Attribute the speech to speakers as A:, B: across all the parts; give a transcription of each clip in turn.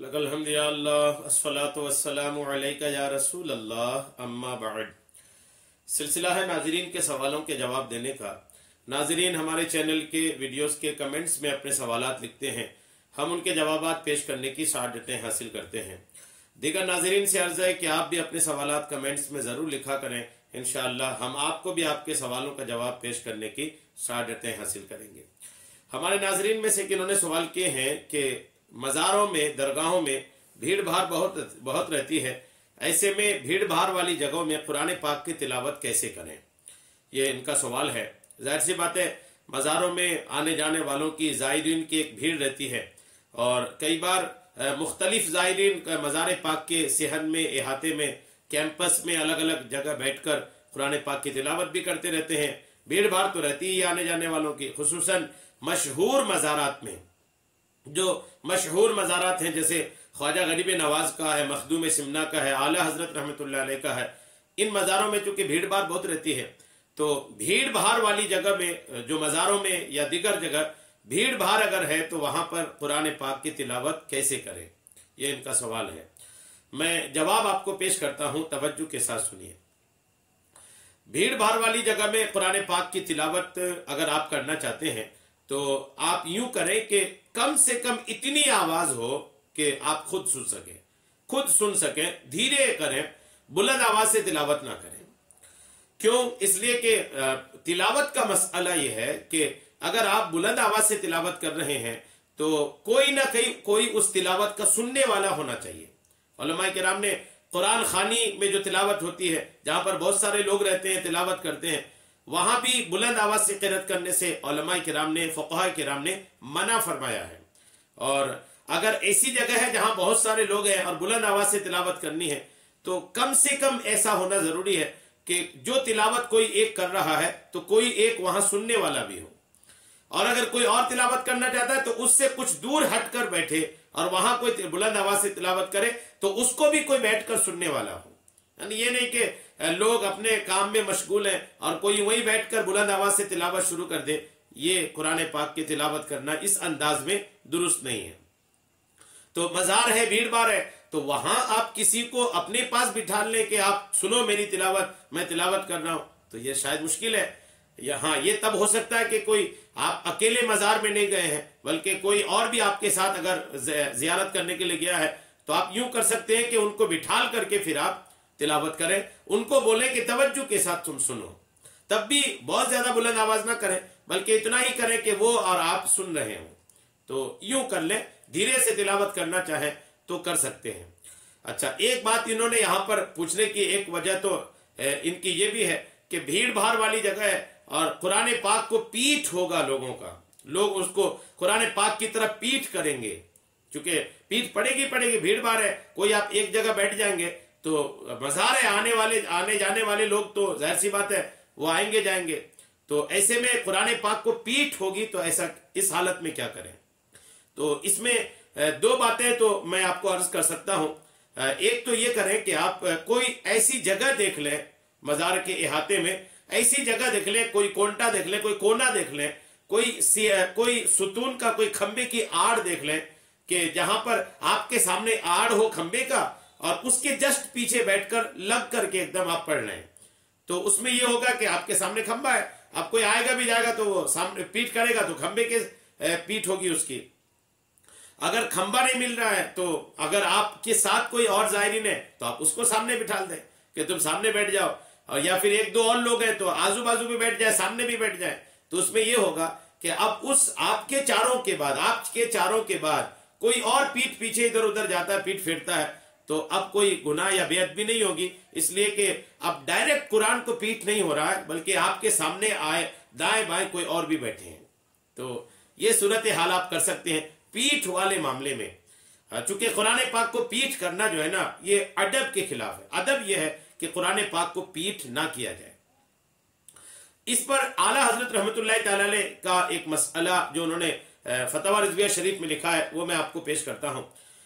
A: लकल हम्द या अल्लाह अस्सलातु वस्सलामु अलैका या रसूल अल्लाह अम्मा बाद। सिलसिला है नाजरीन के सवालों के जवाब देने का। नाजरीन हमारे चैनल के वीडियोस के कमेंट्स में अपने सवालात लिखते हैं, हम उनके जवाबात पेश करने की सआदतें हासिल करते हैं। दीगर नाजरीन से अर्ज़ है कि आप भी अपने सवालात कमेंट्स में ज़रूर लिखा करें। इंशाअल्लाह हम आपको भी आपके सवालों का जवाब पेश करने की सआदतें हासिल करेंगे। हमारे नाजरीन में से किन्होंने सवाल किए हैं कि मज़ारों में, दरगाहों में भीड़ भाड़ बहुत रहती है, ऐसे में भीड़ भाड़ वाली जगहों में कुरान पाक की तिलावत कैसे करें, ये इनका सवाल है। जाहिर सी बात है, मज़ारों में आने जाने वालों की ज़ायरीन की एक भीड़ रहती है और कई बार मुख्तलिफ ज़ायरीन मज़ार पाक के सहन में, इहाते में, कैंपस में अलग अलग जगह बैठकर कुरान पाक की तिलावत भी करते रहते हैं। भीड़ भाड़ तो रहती ही आने जाने वालों की, खुसूसन मशहूर मज़ारात में। जो मशहूर मज़ारात हैं जैसे ख्वाजा गरीब नवाज का है, मखदूम सिमना का है, आला हजरत रहमतुल्लाह अलैह का है, इन मज़ारों में चूंकि भीड़ भाड़ बहुत रहती है, तो भीड़ भाड़ वाली जगह में, जो मज़ारों में या दीगर जगह भीड़ भाड़ अगर है, तो वहां पर कुरान पाक की तिलावत कैसे करें, ये इनका सवाल है। मैं जवाब आपको पेश करता हूं, तवज्जो के साथ सुनिए। भीड़ भाड़ वाली जगह में कुरान पाक की तिलावत अगर आप करना चाहते हैं तो आप यूं करें कि कम से कम इतनी आवाज हो कि आप खुद सुन सकें, धीरे करें, बुलंद आवाज से तिलावत ना करें। क्यों? इसलिए कि तिलावत का मसला यह है कि अगर आप बुलंद आवाज से तिलावत कर रहे हैं तो कोई ना कोई उस तिलावत का सुनने वाला होना चाहिए। उलमाए किराम ने कुरान खानी में जो तिलावत होती है, जहां पर बहुत सारे लोग रहते हैं, तिलावत करते हैं, वहां भी बुलंद आवाज से क़िराअत करने से उलमाए किराम ने, फ़ुक़हा किराम ने मना फरमाया है। और अगर ऐसी जगह है जहां बहुत सारे लोग हैं और बुलंद आवाज से तिलावत करनी है, तो कम से कम ऐसा होना जरूरी है कि जो तिलावत कोई एक कर रहा है तो कोई एक वहां सुनने वाला भी हो, और अगर कोई और तिलावत करना चाहता है तो उससे कुछ दूर हटकर बैठे और वहां कोई बुलंद आवाज से तिलावत करे तो उसको भी कोई बैठकर सुनने वाला हो। यानी ये नहीं कि लोग अपने काम में मशगूल हैं और कोई वहीं बैठकर बुलंद आवाज से तिलावत शुरू कर दे। ये कुरान पाक की तिलावत करना इस अंदाज में दुरुस्त नहीं है। तो मज़ार है, भीड़ भाड़ है, तो वहां आप किसी को अपने पास बिठा लें कि आप सुनो मेरी तिलावत, मैं तिलावत कर रहा हूं, तो ये शायद मुश्किल है। यहाँ ये तब हो सकता है कि कोई आप अकेले मज़ार में नहीं गए हैं, बल्कि कोई और भी आपके साथ अगर जियारत करने के लिए गया है, तो आप यूं कर सकते हैं कि उनको बिठाल करके फिर आप तिलावत करें। उनको बोलें कि तवज्जो के साथ तुम सुनो, तब भी बहुत ज्यादा बुलंद आवाज ना करें, बल्कि इतना ही करें कि वो और आप सुन रहे हो। तो यूं कर लें, धीरे से तिलावत करना चाहे तो कर सकते हैं। अच्छा, एक बात इन्होंने यहां पर पूछने की एक वजह तो इनकी ये भी है कि भीड़ भाड़ वाली जगह है और कुरान पाक को पीठ होगा लोगों का, लोग उसको कुरान पाक की तरफ पीठ करेंगे, चूंकि पीठ पड़ेगी, भीड़ भाड़ है, कोई आप एक जगह बैठ जाएंगे तो मज़ार है, आने जाने वाले लोग तो जाहिर सी बात है वो आएंगे जाएंगे, तो ऐसे में कुरान पाक को पीठ होगी, तो ऐसा इस हालत में क्या करें? तो इसमें दो बातें तो मैं आपको अर्ज कर सकता हूं। एक तो ये करें कि आप कोई ऐसी जगह देख लें, मज़ार के इहाते में ऐसी जगह देख लें, कोई कोंटा देख लें, कोई कोना देख लें, कोई सुतून का, कोई खंबे की आड़ देख लें कि जहां पर आपके सामने आड़ हो खंबे का और उसके जस्ट पीछे बैठकर लग करके एकदम आप पढ़ रहे हैं। तो उसमें यह होगा कि आपके सामने खंबा है, अब कोई आएगा भी जाएगा तो वो सामने पीठ करेगा तो खंबे के पीठ होगी उसकी। अगर खंबा नहीं मिल रहा है तो अगर आपके साथ कोई और ज़ायरीन है तो आप उसको सामने बिठा दें कि तुम सामने बैठ जाओ, और या फिर एक दो और लोग हैं तो आजू बाजू भी बैठ जाए, सामने भी बैठ जाए। तो उसमें यह होगा कि अब उस आपके चारों के बाद कोई और पीठ पीछे इधर उधर जाता है, पीठ फेरता है, तो अब कोई गुनाह या बेअदबी नहीं होगी, इसलिए कि अब डायरेक्ट कुरान को पीठ नहीं हो रहा है, बल्कि आपके सामने आए दाएं बाएं कोई और भी बैठे हैं। तो ये सूरत हाल आप कर सकते हैं पीठ वाले मामले में। चूंकि कुरान पाक को पीठ करना जो है ना, ये अदब के खिलाफ है। अदब यह है कि कुरान पाक को पीठ ना किया जाए। इस पर आला हजरत रहमतुल्लाह तआला अलैह का एक मसला जो उन्होंने फतवा रिजविया शरीफ में लिखा है, वो मैं आपको पेश करता हूं।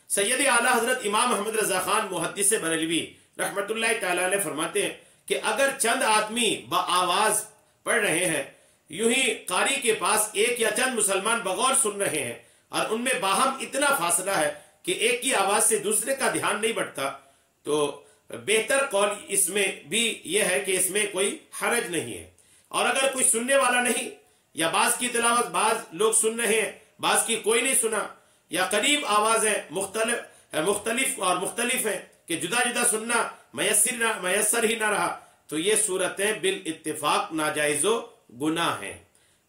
A: सैयद आला हजरत इमाम अहमद रजा खान मुहद्दिस बरेलवी रहमतुल्लाह तआला अलैह फरमाते हैं कि अगर चंद आदमी बआवाज पढ़ रहे हैं, यूं ही कारी के पास एक या चंद मुसलमान बगौर सुन रहे हैं और उनमें बाहम इतना फासला है कि एक की आवाज से दूसरे का ध्यान नहीं बढ़ता, तो बेहतर कौल इसमें भी यह है कि इसमें कोई हरज नहीं है। और अगर कोई सुनने वाला नहीं, या बाज की तिलावत बाज लोग सुन रहे हैं, बाज की कोई नहीं सुना, या करीब आवाज है मुख्तलिफ और मुख्तलिफ है कि जुदा जुदा सुनना मयसर ही ना रहा, तो ये सूरतें बिल इत्तिफाक नाजायज़ो गुनाह हैं।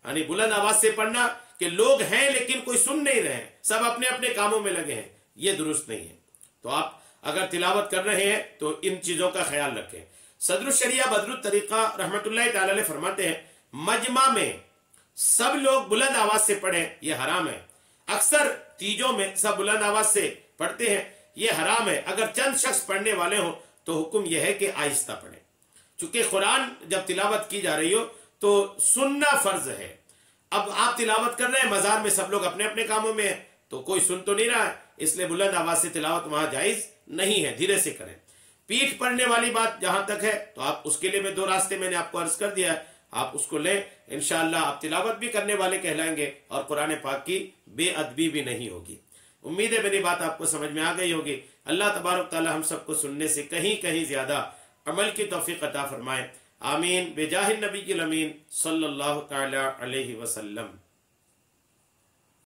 A: यानी बुलंद आवाज से पढ़ना कि लोग हैं लेकिन कोई सुन नहीं रहे हैं, सब अपने अपने कामों में लगे हैं, ये दुरुस्त नहीं है। तो आप अगर तिलावत कर रहे हैं तो इन चीजों का ख्याल रखें। सदरुश शरिया बदरुत तरीका रहमतुल्लाह तआला अलैह फरमाते हैं, मजमा में सब लोग बुलंद आवाज से पढ़ें ये हराम है। अक्सर तीजों में सब बुलंद आवाज से पढ़ते हैं, ये हराम है। अगर चंद शख्स पढ़ने वाले हों तो हुक्म यह है कि आहिस्ता पढ़ें। चूंकि कुरान जब तिलावत की जा रही हो तो सुनना फर्ज है। अब आप तिलावत कर रहे हैं, मजार में सब लोग अपने अपने कामों में है, तो कोई सुन तो नहीं रहा है, इसलिए बुलंद आवाज से तिलावत वहां जायज नहीं है, धीरे से करें। पीठ पढ़ने वाली बात जहां तक है तो आप उसके लिए मैं दो रास्ते मैंने आपको अर्ज कर दिया है, आप उसको लें, इंशाअल्लाह आप तिलावत भी करने वाले कहलाएंगे और कुरान पाक की बेअदबी भी नहीं होगी। उम्मीद है मेरी बात आपको समझ में आ गई होगी। अल्लाह तबारक ताला हम सबको सुनने से कहीं कहीं ज्यादा अमल की तौफीक अता फरमाए। आमीन बेजाहिर नबी अमीन सल्लल्लाहु तआला अलैहि वसल्लम।